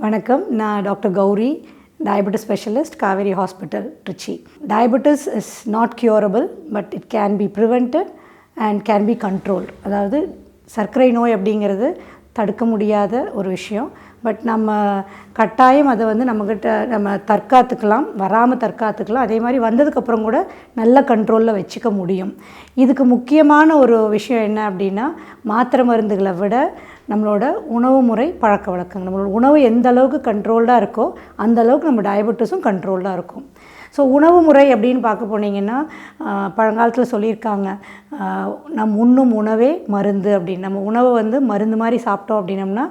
வணக்கம், நான் doctor Gowri, diabetes specialist, Kauvery Hospital, Trichy. Diabetes is not curable, but it can be prevented and can be controlled. அதாவது சர்க்கரை நோய் அப்படிங்கிறது தடுக்க முடியாத ஒரு விஷயம். பட் நம்ம கட்டாயம் அதை நம்ம தற்காத்துக்கலாம், வராமல் தற்காத்துக்கலாம். அதே மாதிரி வந்ததுக்கப்புறம் கூட நல்ல கண்ட்ரோலில் வச்சுக்க முடியும். இதுக்கு முக்கியமான ஒரு விஷயம் என்ன அப்படின்னா, மாத்திரை மருந்துகளை விட நம்மளோட உணவு முறை பழக்க வழக்கங்கள், நம்மளோட உணவு எந்த அளவுக்கு கண்ட்ரோல்டாக இருக்கோ அந்த அளவுக்கு நம்ம டயபெட்டிஸும் கண்ட்ரோல்டாக இருக்கும். ஸோ உணவு முறை அப்படின்னு பார்க்க போனீங்கன்னா, பழங்காலத்தில் சொல்லியிருக்காங்க, நம் உண்ணும் உணவே மருந்து அப்படின்னு. நம்ம உணவை மருந்து மாதிரி சாப்பிட்டோம் அப்படின்னம்னா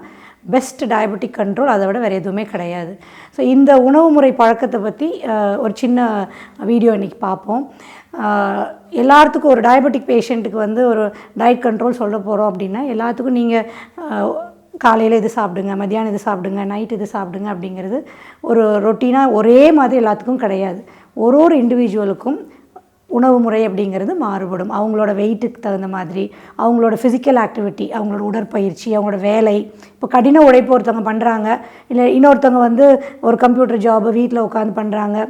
பெஸ்ட் டயபெட்டிக் கண்ட்ரோல், அதை விட வேறு எதுவுமே கிடையாது. ஸோ இந்த உணவு முறை பழக்கத்தை பற்றி ஒரு சின்ன வீடியோ இன்றைக்கி பார்ப்போம். எல்லாத்துக்கும் ஒரு டயபெட்டிக் பேஷண்ட்டுக்கு ஒரு டயட் கண்ட்ரோல் சொல்ல போகிறோம் அப்படின்னா, எல்லாத்துக்கும் நீங்கள் காலையில் இது சாப்பிடுங்க, மத்தியானம் இது சாப்பிடுங்க, நைட் இது சாப்பிடுங்க அப்படிங்கிறது ஒரு ரொட்டீனாக ஒரே மாதிரி எல்லாத்துக்கும் கிடையாது. ஒரு இண்டிவிஜுவலுக்கும் உணவு முறை அப்படிங்கிறது மாறுபடும். அவங்களோட வெயிட்டுக்கு தகுந்த மாதிரி, அவங்களோட ஃபிசிக்கல் ஆக்டிவிட்டி, அவங்களோட உடற்பயிற்சி, அவங்களோட வேலை. இப்போ கடின உழைப்பு ஒருத்தவங்க பண்ணுறாங்க, இல்லை இன்னொருத்தவங்க ஒரு கம்ப்யூட்டர் ஜாபு வீட்டில் உட்காந்து பண்ணுறாங்க,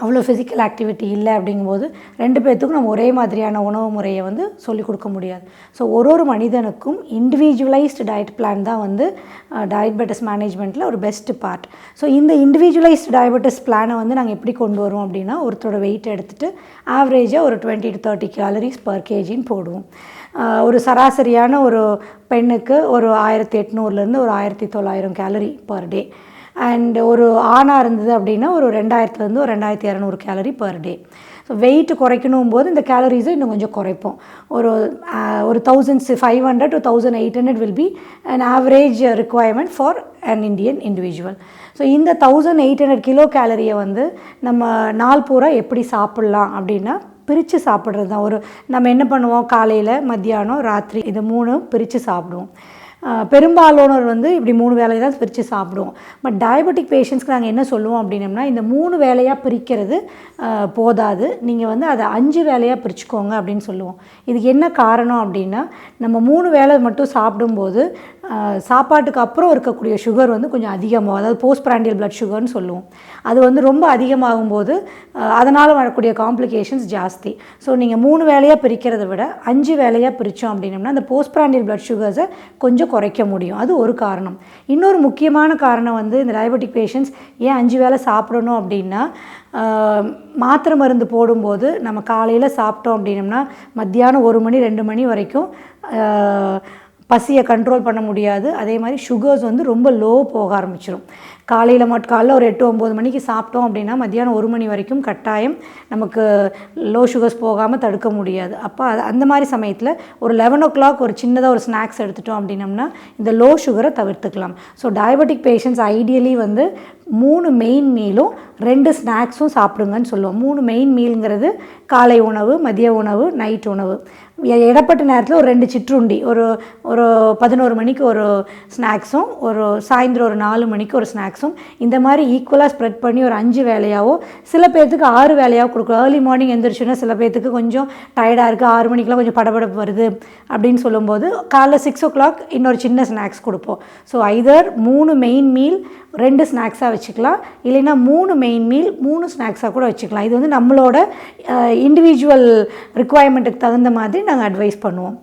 அவ்வளோ ஃபிசிக்கல் ஆக்டிவிட்டி இல்லை அப்படிங்கும்போது ரெண்டு பேர்த்துக்கும் நம்ம ஒரே மாதிரியான உணவு முறையை சொல்லிக் கொடுக்க முடியாது. ஸோ ஒரு மனிதனுக்கும் இண்டிவிஜுவலைஸ்டு டயட் பிளான் தான் டயபெட்டிஸ் மேனேஜ்மெண்ட்டில் ஒரு பெஸ்ட்டு பார்ட். ஸோ இந்த இண்டிவிஜுவலைஸ்டு டயபெட்டிஸ் பிளானை நாங்கள் எப்படி கொண்டு வருவோம் அப்படின்னா, ஒருத்தரோட வெயிட் எடுத்துகிட்டு ஆவரேஜாக ஒரு 20 to 30 calories per kgன்னு போடுவோம். ஒரு சராசரியான ஒரு பெண்ணுக்கு ஒரு 1800 ஒரு 1900 கேலரி பர் டே. அண்ட் ஒரு ஆணாக இருந்தது அப்படின்னா ஒரு 2000 ஒரு 2200 calorie per day. So weight குறைக்கணும் போது இந்த கேலரிஸை இன்னும் கொஞ்சம் குறைப்போம். ஒரு 1500 to 1800 will be an average requirement for an Indian individual. So இந்த 1800 கிலோ கேலரியை நம்ம நாள் பூரா எப்படி சாப்பிட்லாம் அப்படின்னா, பிரித்து சாப்பிட்றது தான். நம்ம என்ன பண்ணுவோம், காலையில், மத்தியானம், ராத்திரி, இது 3 பிரித்து சாப்பிடுவோம். பெரும்பாலானோர் இப்படி 3 வேலையை தான் பிரித்து சாப்பிடுவோம். பட் டயபெட்டிக் பேஷண்ட்ஸ்க்கு நாங்கள் என்ன சொல்லுவோம் அப்படின்னம்னா, இந்த 3 வேலையாக பிரிக்கிறது போதாது, நீங்கள் அதை 5 வேலையாக பிரிச்சுக்கோங்க அப்படின்னு சொல்லுவோம். இதுக்கு என்ன காரணம் அப்படின்னா, நம்ம 3 வேலை மட்டும் சாப்பிடும்போது சாப்பாட்டுக்கு அப்புறம் இருக்கக்கூடிய சுகர் கொஞ்சம் அதிகமாகும். அதாவது போஸ்ட் பிராண்டியல் பிளட் சுகர்னு சொல்லுவோம். அது ரொம்ப அதிகமாகும்போது அதனால் வரக்கூடிய காம்ப்ளிகேஷன்ஸ் ஜாஸ்தி. ஸோ நீங்கள் 3 வேலையாக பிரிக்கிறத விட 5 வேலையாக பிரித்தோம் அப்படின்னம்னா அந்த போஸ்ட் பிராண்டியல் பிளட் சுகர்ஸை கொஞ்சம் குறைக்க முடியும். அது ஒரு காரணம். இன்னொரு முக்கியமான காரணம் இந்த டயபெட்டிக் பேஷண்ட்ஸ் ஏன் 5 வேலை சாப்பிடணும் அப்படின்னா, மாத்திரை மருந்து போடும்போது நம்ம காலையில் சாப்பிட்டோம் அப்படின்னம்னா மத்தியானம் 1 மணி 2 மணி வரைக்கும் பசியை கண்ட்ரோல் பண்ண முடியாது. அதே மாதிரி சுகர்ஸ் ரொம்ப லோ போக ஆரம்பிச்சிடும். காலையில் ஒரு 8-9 மணிக்கு சாப்பிட்டோம் அப்படின்னா மத்தியானம் 1 மணி வரைக்கும் கட்டாயம் நமக்கு லோ சுகர்ஸ் போகாமல் தடுக்க முடியாது. அப்போ அந்த மாதிரி சமயத்தில் ஒரு 11 o'clock ஒரு சின்னதாக ஒரு ஸ்நாக்ஸ் எடுத்துட்டோம் அப்படின்னம்னா இந்த லோ சுகரை தவிர்த்துக்கலாம். So diabetic patients ideally 3 main மீலும் 2 ஸ்நாக்ஸும் சாப்பிடுங்கன்னு சொல்லுவோம். 3 மெயின் மீலுங்கிறது காலை உணவு, மதிய உணவு, நைட் உணவு. இடப்பட்ட நேரத்தில் ஒரு 2 சிற்றுண்டி, ஒரு 11 மணிக்கு ஒரு ஸ்நாக்ஸும், ஒரு சாயந்தரம் ஒரு 4 மணிக்கு ஒரு ஸ்நாக்ஸும், இந்த மாதிரி ஈக்குவலாக ஸ்ப்ரெட் பண்ணி ஒரு 5 வேலையாவோ, சில பேர்த்துக்கு 6 வேலையாவோ கொடுக்கும். ஏர்லி மார்னிங் எழுந்திரிச்சுன்னா சில பேர்த்துக்கு கொஞ்சம் டயர்டாக இருக்குது, 6 மணிக்கெலாம் கொஞ்சம் படபடப்பு வருது அப்படின்னு சொல்லும்போது காலைல 6 o'clock இன்னொரு சின்ன ஸ்நாக்ஸ் கொடுப்போம். ஸோ ஐதர் 3 மெயின் மீல் 2 ஸ்நாக்ஸாக வச்சுக்கலாம், இல்லைன்னா 3 மெயின் மீல் 3 ஸ்நாக்ஸாக கூட வச்சுக்கலாம். இது நம்மளோட இண்டிவிஜுவல் ரிக்குவயர்மெண்ட்டுக்கு தகுந்த மாதிரி நாங்கள் அட்வைஸ் பண்ணுவோம்.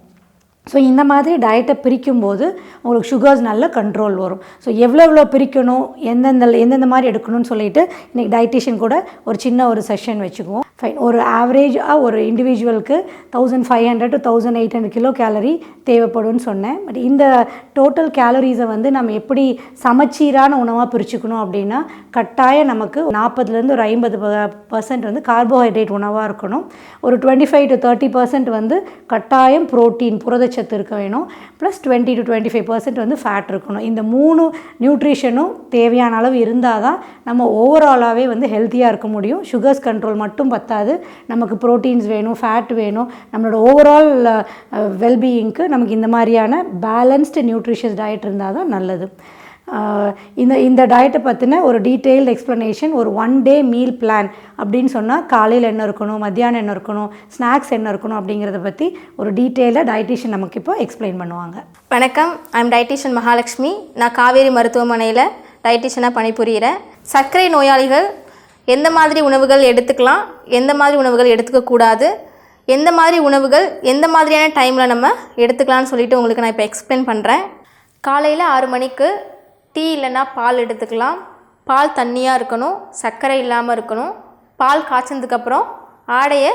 ஸோ இந்த மாதிரி டயட்டை பிரிக்கும்போது உங்களுக்கு சுகர்ஸ் நல்ல கண்ட்ரோல் வரும். ஸோ எவ்வளோ பிரிக்கணும், எந்தெந்த மாதிரி எடுக்கணும்னு சொல்லிட்டு இன்றைக்கி டயட்டிஷியன் கூட ஒரு சின்ன ஒரு செஷன் வச்சுக்குவோம். ஃபைன். ஒரு ஆவரேஜாக ஒரு இண்டிவிஜுவலுக்கு 1500 to 1800 கிலோ கேலரி தேவைப்படும்னு சொன்னேன். பட் இந்த டோட்டல் கேலரிஸை நம்ம எப்படி சமச்சீரான உணவாக பிரிச்சுக்கணும் அப்படின்னா, கட்டாயம் நமக்கு 40% ஒரு 50% கார்போஹைட்ரேட் உணவாக இருக்கணும். ஒரு 25 to 30% கட்டாயம் புரோட்டீன், புரதச்சத்து இருக்க வேணும். ப்ளஸ் 20 to 25% ஃபேட் இருக்கணும். இந்த 3 நியூட்ரிஷனும் தேவையான அளவு இருந்தால் தான் நம்ம ஓவராலாகவே ஹெல்த்தியாக இருக்க முடியும். சுகர்ஸ் கண்ட்ரோல் மட்டும் பத்தாது, நமக்கு ப்ரோட்டீன்ஸ் வேணும், ஃபேட் வேணும். நம்மளோட ஓவரால் வெல்பீயிங்க்கு நமக்கு இந்த மாதிரியான பேலன்ஸ்டு நியூட்ரிஷியஸ் டயட் இருந்தால் தான் நல்லது. இந்த டயட்டை பற்றின ஒரு டீட்டெயில்டு எக்ஸ்ப்ளனேஷன், ஒரு 1 day மீல் பிளான் அப்படின்னு சொன்னால் காலையில் என்ன இருக்கணும், மத்தியானம் என்ன இருக்கணும், ஸ்நாக்ஸ் என்ன இருக்கணும் அப்படிங்கிறத பற்றி ஒரு டீட்டெயிலாக டயட்டிஷியன் நமக்கு இப்போ எக்ஸ்பிளைன் பண்ணுவாங்க. வணக்கம், ஐம் டயட்டிஷியன் மகாலட்சுமி. நான் காவேரி மருத்துவமனையில் டயட்டிஷியனாக பணிபுரிகிறேன். சர்க்கரை நோயாளிகள் எந்த மாதிரி உணவுகள் எடுத்துக்கலாம், எந்த மாதிரி உணவுகள் எடுத்துக்கக்கூடாது, எந்த மாதிரி உணவுகள் எந்த மாதிரியான டைமில் நம்ம எடுத்துக்கலாம்னு சொல்லிட்டு உங்களுக்கு நான் இப்போ எக்ஸ்பிளைன் பண்ணுறேன். காலையில் 6 மணிக்கு டீ இல்லைன்னா பால் எடுத்துக்கலாம். பால் தண்ணியாக இருக்கணும், சர்க்கரை இல்லாமல் இருக்கணும். பால் காய்ச்சதுக்கப்புறம் ஆடையை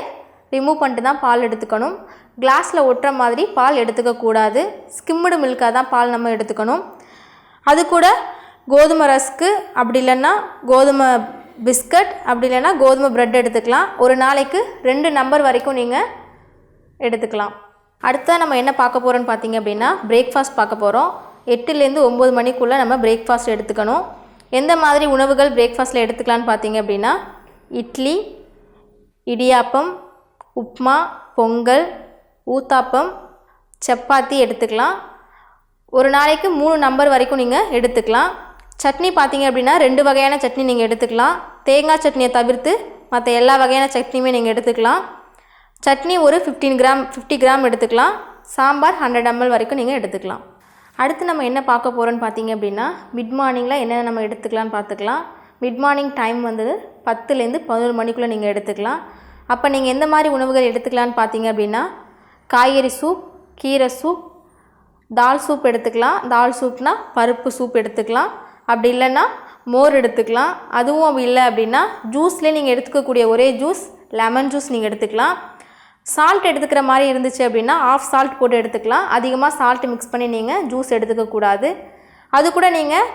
ரிமூவ் பண்ணிட்டு தான் பால் எடுத்துக்கணும். கிளாஸில் ஒட்டுற மாதிரி பால் எடுத்துக்கக்கூடாது. ஸ்கிம்டு மில்காக தான் பால் நம்ம எடுத்துக்கணும். அது கூட கோதுமை ரஸ்க்கு, அப்படி இல்லைன்னா கோதுமை பிஸ்கட், அப்படி இல்லைன்னா கோதுமை ப்ரெட் எடுத்துக்கலாம். ஒரு நாளைக்கு 2 நம்பர் வரைக்கும் நீங்கள் எடுத்துக்கலாம். அடுத்தா நம்ம என்ன பார்க்க போகிறோன்னு பார்த்தீங்க அப்படின்னா பிரேக்ஃபாஸ்ட் பார்க்க போகிறோம். 8லேருந்து 9 மணிக்குள்ளே நம்ம பிரேக்ஃபாஸ்ட் எடுத்துக்கணும். எந்த மாதிரி உணவுகள் பிரேக்ஃபாஸ்ட்டில் எடுத்துக்கலான்னு பார்த்தீங்க அப்படின்னா இட்லி, இடியாப்பம், உப்மா, பொங்கல், ஊத்தாப்பம், சப்பாத்தி எடுத்துக்கலாம். ஒரு நாளைக்கு 3 நம்பர் வரைக்கும் நீங்கள் எடுத்துக்கலாம். சட்னி பார்த்தீங்க அப்படின்னா 2 வகையான சட்னி நீங்கள் எடுத்துக்கலாம். தேங்காய் சட்னியை தவிர்த்து மற்ற எல்லா வகையான சட்னியுமே நீங்கள் எடுத்துக்கலாம். சட்னி ஒரு 50 கிராம் எடுத்துக்கலாம். சாம்பார் 100 ml வரைக்கும் நீங்கள் எடுத்துக்கலாம். அடுத்து நம்ம என்ன பார்க்க போகிறோன்னு பார்த்தீங்க அப்படின்னா மிட் மார்னிங்கில் என்னென்ன நம்ம எடுத்துக்கலான்னு பார்த்துக்கலாம். மிட் மார்னிங் டைம் வந்து 10லேருந்து 11 மணிக்குள்ளே நீங்கள் எடுத்துக்கலாம். அப்போ நீங்கள் எந்த மாதிரி உணவுகள் எடுத்துக்கலான்னு பார்த்தீங்க அப்படின்னா காய்கறி சூப், கீரை சூப், தால் சூப் எடுத்துக்கலாம். தால் சூப்னா பருப்பு சூப் எடுத்துக்கலாம். அப்படி இல்லைன்னா மோர் எடுத்துக்கலாம். அதுவும் அப்படி இல்லை அப்படின்னா ஜூஸ்லேயே நீங்கள் எடுத்துக்கக்கூடிய ஒரே ஜூஸ் லெமன் ஜூஸ் நீங்கள் எடுத்துக்கலாம். சால்ட் எடுத்துக்கிற மாதிரி இருந்துச்சு அப்படின்னா ஆஃப் சால்ட் போட்டு எடுத்துக்கலாம். அதிகமாக சால்ட் மிக்ஸ் பண்ணி நீங்கள் ஜூஸ் எடுத்துக்கக்கூடாது. அது கூட நீங்கள்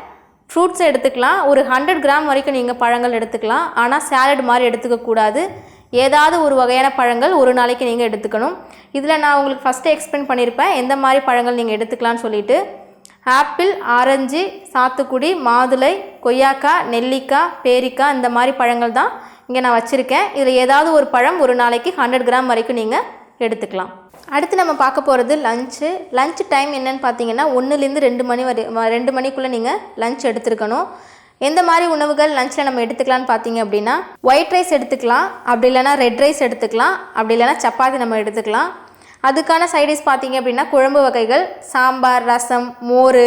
ஃப்ரூட்ஸ் எடுத்துக்கலாம். ஒரு 100 கிராம் வரைக்கும் நீங்கள் பழங்கள் எடுத்துக்கலாம். ஆனால் சாலட் மாதிரி எடுத்துக்கக்கூடாது. ஏதாவது ஒரு வகையான பழங்கள் ஒரு நாளைக்கு நீங்கள் எடுத்துக்கணும். இதில் நான் உங்களுக்கு ஃபஸ்ட்டு எக்ஸ்பிளைன் பண்ணியிருப்பேன் எந்த மாதிரி பழங்கள் நீங்கள் எடுத்துக்கலான்னு சொல்லிட்டு. ஆப்பிள், ஆரஞ்சு, சாத்துக்குடி, மாதுளை, கொய்யாக்காய், நெல்லிக்காய், பேரிக்காய் இந்த மாதிரி பழங்கள் தான் இங்கே நான் வச்சுருக்கேன். இதில் ஏதாவது ஒரு பழம் ஒரு நாளைக்கு 100 கிராம் வரைக்கும் நீங்கள் எடுத்துக்கலாம். அடுத்து நம்ம பார்க்க போகிறது லஞ்சு டைம் என்னென்னு பார்த்தீங்கன்னா 1லேருந்து 2 மணிக்குள்ளே நீங்கள் லஞ்ச் எடுத்துருக்கணும். எந்த மாதிரி உணவுகள் லஞ்சில் நம்ம எடுத்துக்கலான்னு பார்த்தீங்க அப்படின்னா ஒயிட் ரைஸ் எடுத்துக்கலாம். அப்படி இல்லைனா ரெட் ரைஸ் எடுத்துக்கலாம். அப்படி இல்லைனா சப்பாத்தி நம்ம எடுத்துக்கலாம். அதுக்கான சைடிஷ் பார்த்தீங்க அப்படின்னா குழம்பு வகைகள் சாம்பார், ரசம், மோர்,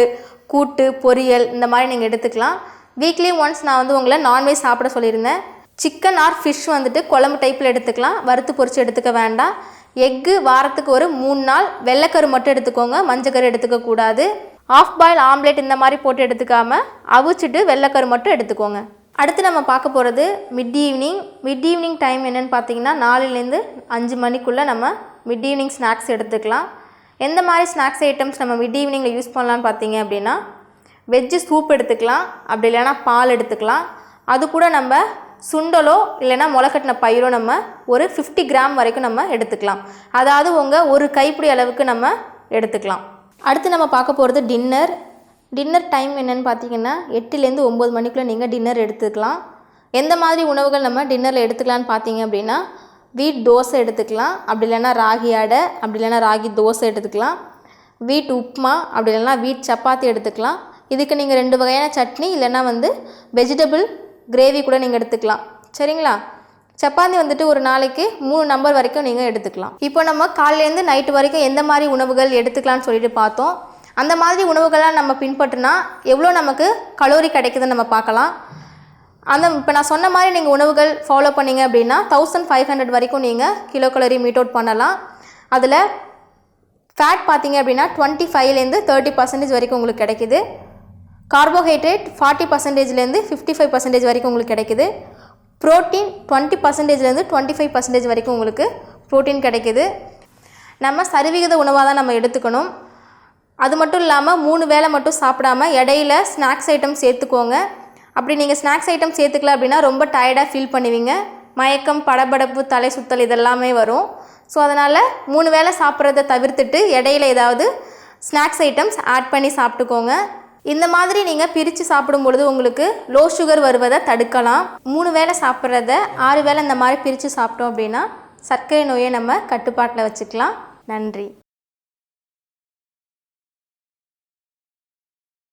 கூட்டு, பொரியல் இந்த மாதிரி நீங்கள் எடுத்துக்கலாம். வீக்லி ஒன்ஸ் நான் வந்து உங்களை நான்வெஜ் சாப்பிட சொல்லியிருந்தேன். சிக்கன் ஆர் ஃபிஷ் வந்துட்டு குழம்பு டைப்பில் எடுத்துக்கலாம். வறுத்து பொரித்து எடுத்துக்க வேண்டாம். எக்கு வாரத்துக்கு ஒரு 3 நாள். வெள்ளைக்கரு மட்டும் எடுத்துக்கோங்க, மஞ்சக்கரு எடுத்துக்கக்கூடாது. ஆஃப் பாயில் ஆம்லேட் இந்த மாதிரி போட்டு எடுத்துக்காமல் அவிச்சிட்டு வெள்ளைக்கரு மட்டும் எடுத்துக்கோங்க. அடுத்து நம்ம பார்க்க போகிறது மிட் ஈவினிங் டைம் என்னென்னு பார்த்தீங்கன்னா 4லேருந்து 5 மணிக்குள்ளே நம்ம மிட் ஈவினிங் ஸ்நாக்ஸ் எடுத்துக்கலாம். எந்த மாதிரி ஸ்நாக்ஸ் ஐட்டம்ஸ் நம்ம மிட் ஈவினிங்கில் யூஸ் பண்ணலான்னு பார்த்தீங்க அப்படின்னா வெஜ்ஜு சூப் எடுத்துக்கலாம். அப்படி இல்லைனா பால் எடுத்துக்கலாம். அது கூட நம்ம சுண்டலோ இல்லைனா முளைக்கட்டின பயிரோ நம்ம ஒரு 50 கிராம் வரைக்கும் நம்ம எடுத்துக்கலாம். அதாவது உங்கள் ஒரு கைப்பிடி அளவுக்கு நம்ம எடுத்துக்கலாம். அடுத்து நம்ம பார்க்க போகிறது டின்னர் டைம் என்னென்னு பார்த்தீங்கன்னா 8லேருந்து 9 மணிக்குள்ளே நீங்கள் டின்னர் எடுத்துக்கலாம். எந்த மாதிரி உணவுகள் நம்ம டின்னரில் எடுத்துக்கலான்னு பார்த்தீங்க அப்படின்னா வீட் தோசை எடுத்துக்கலாம். அப்படி இல்லைனா ராகி அடை, அப்படி இல்லைனா ராகி தோசை எடுத்துக்கலாம். வீட் உப்புமா, அப்படி இல்லைனா வீட் சப்பாத்தி எடுத்துக்கலாம். இதுக்கு நீங்கள் 2 வகையான சட்னி இல்லைனா வந்து வெஜிடபிள் கிரேவி கூட நீங்கள் எடுத்துக்கலாம். சரிங்களா? சப்பாத்தி வந்துட்டு ஒரு நாளைக்கு 3 நம்பர் வரைக்கும் நீங்கள் எடுத்துக்கலாம். இப்போ நம்ம காலையிலேருந்து நைட்டு வரைக்கும் எந்த மாதிரி உணவுகள் எடுத்துக்கலாம்னு சொல்லிட்டு பார்த்தோம். அந்த மாதிரி உணவுகள்லாம் நம்ம பின்பற்றினா எவ்வளோ நமக்கு கலோரி கிடைக்குதுன்னு நம்ம பார்க்கலாம். இப்போ நான் சொன்ன மாதிரி நீங்கள் உணவுகள் ஃபாலோ பண்ணிங்க அப்படின்னா 1500 வரைக்கும் நீங்கள் கிலோ கலோரி மீட் அவுட் பண்ணலாம். அதில் ஃபேட் பார்த்தீங்க அப்படின்னா 25லேருந்து 30% வரைக்கும் உங்களுக்கு கிடைக்குது. கார்போஹைட்ரேட் 40%லேருந்து 55% வரைக்கும் உங்களுக்கு கிடைக்குது. ப்ரோட்டீன் 20%லேருந்து 25% வரைக்கும் உங்களுக்கு ப்ரோட்டீன் கிடைக்குது. நம்ம சரிவிகித உணவாக தான் நம்ம எடுத்துக்கணும். அது மட்டும் இல்லாமல் 3 வேளை மட்டும் சாப்பிடாம இடையில ஸ்நாக்ஸ் ஐட்டம் சேர்த்துக்கோங்க. அப்படி நீங்கள் ஸ்நாக்ஸ் ஐட்டம் சேர்த்துக்கல அப்படின்னா ரொம்ப டயர்டாக ஃபீல் பண்ணுவீங்க. மயக்கம், படபடப்பு, தலை சுத்தல் இதெல்லாமே வரும். ஸோ அதனால் 3 வேளை சாப்பிட்றத தவிர்த்துட்டு இடையில ஏதாவது ஸ்நாக்ஸ் ஐட்டம்ஸ் ஆட் பண்ணி சாப்பிட்டுக்கோங்க. இந்த மாதிரி நீங்கள் பிரித்து சாப்பிடும் பொழுது உங்களுக்கு லோ சுகர் வருவதை தடுக்கலாம். 3 வேளை சாப்பிட்றத 6 வேளை இந்த மாதிரி பிரித்து சாப்பிட்டோம் அப்படின்னா சர்க்கரை நோயை நம்ம கட்டுப்பாட்டில் வச்சுக்கலாம். நன்றி.